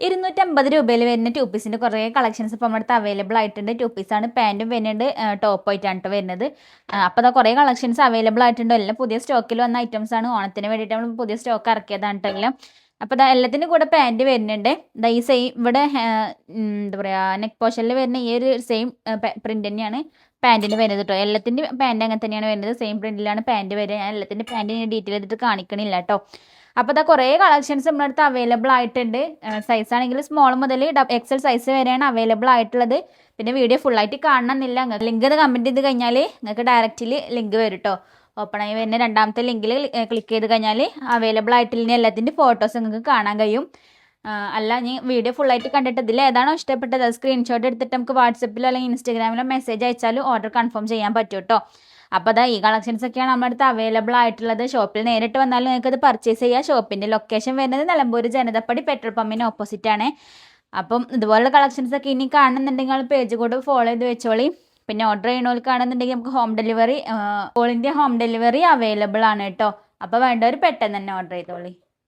250 രൂപയിൽ വരുന്ന 2 പീസിൻ്റെ കുറേ കളക്ഷൻസ് ഇപ്പോൾ നമ്മുടെ അടുത്ത് അവൈലബിൾ ആയിട്ടുണ്ട്. 2 പീസാണ്, പാൻറ്റും വരുന്നുണ്ട്, ടോപ്പായിട്ടാണ് കേട്ടോ വരുന്നത്. അപ്പോൾ അതാ കുറേ കളക്ഷൻസ് അവൈലബിൾ ആയിട്ടുണ്ട്. എല്ലാം പുതിയ സ്റ്റോക്കിൽ വന്ന ഐറ്റംസ് ആണ്. ഓണത്തിന് വേണ്ടിയിട്ട് നമ്മൾ പുതിയ സ്റ്റോക്ക് ഇറക്കിയതാണ് കേട്ടോ എല്ലാം. അപ്പോൾ ഇതാ എല്ലാത്തിൻ്റെ കൂടെ പാൻറ്റ് വരുന്നുണ്ട്. ഇതാ ഈ സെയിം ഇവിടെ എന്താ പറയുക നെക്ക് പോർഷനിൽ വരുന്ന ഈ ഒരു സെയിം പ്രിൻ്റ് തന്നെയാണ് പാൻറ്റിന് വരുന്നത് കേട്ടോ. എല്ലാത്തിൻ്റെ പാൻറ്റ് അങ്ങനെ തന്നെയാണ് വരുന്നത്. സെയിം പ്രിൻറ്റിലാണ് പാൻറ്റ് വരിക. ഞാൻ എല്ലാത്തിൻ്റെ പാൻറ്റ് ഡീറ്റെയിൽ ചെയ്തിട്ട് കാണിക്കണില്ല കേട്ടോ. അപ്പോൾ ഇതാ കുറേ കളക്ഷൻസ് നമ്മുടെ അടുത്ത് അവൈലബിൾ ആയിട്ടുണ്ട്. സൈസ് ആണെങ്കിൽ സ്മോൾ മുതൽ XL സൈസ് വരെയാണ് അവൈലബിൾ ആയിട്ടുള്ളത്. പിന്നെ വീഡിയോ ഫുള്ളായിട്ട് കാണണമെന്നില്ല. നിങ്ങൾക്ക് ലിങ്ക് കമൻറ്റ് ചെയ്ത് കഴിഞ്ഞാൽ നിങ്ങൾക്ക് ഡയറക്റ്റിൽ ലിങ്ക് വരും കേട്ടോ. ഓപ്പൺ ആയി വരുന്ന രണ്ടാമത്തെ ലിങ്കിൽ ക്ലിക്ക് ചെയ്ത് കഴിഞ്ഞാൽ അവൈലബിൾ ആയിട്ടുള്ള എല്ലാത്തിൻ്റെ ഫോട്ടോസ് നിങ്ങൾക്ക് കാണാൻ കഴിയും. അല്ല ഇനി വീഡിയോ ഫുള്ളായിട്ട് കണ്ടിട്ട് ഇതിൽ ഏതാണോ ഇഷ്ടപ്പെട്ടത് അത് സ്ക്രീൻഷോട്ട് എടുത്തിട്ട് നമുക്ക് വാട്സപ്പിലോ അല്ലെങ്കിൽ ഇൻസ്റ്റാഗ്രാമിലോ മെസ്സേജ് അയച്ചാലും ഓർഡർ കൺഫേം ചെയ്യാൻ പറ്റും കേട്ടോ. അപ്പോൾ അതാ ഈ കളക്ഷൻസ് ഒക്കെയാണ് നമ്മുടെ അടുത്ത് അവൈലബിൾ ആയിട്ടുള്ളത്. ഷോപ്പിൽ നേരിട്ട് വന്നാലും നിങ്ങൾക്ക് അത് പർച്ചേസ് ചെയ്യാം. ഷോപ്പിൻ്റെ ലൊക്കേഷൻ വരുന്നത് നിലമ്പൂർ ജനതപ്പടി പെട്രോൾ പമ്പിന് ഓപ്പോസിറ്റ് ആണ്. അപ്പം ഇതുപോലുള്ള കളക്ഷൻസ് ഒക്കെ ഇനി കാണുന്നുണ്ടെങ്കിൽ പേജ് കൂടെ ഫോളോ ചെയ്ത് വെച്ചോളി. പിന്നെ ഓർഡർ ചെയ്യണവർക്കാണെന്നുണ്ടെങ്കിൽ നമുക്ക് home delivery all India home delivery available ആണ് കേട്ടോ. അപ്പോൾ വേണ്ടവർ പെട്ടെന്ന് തന്നെ ഓർഡർ ചെയ്തോളി.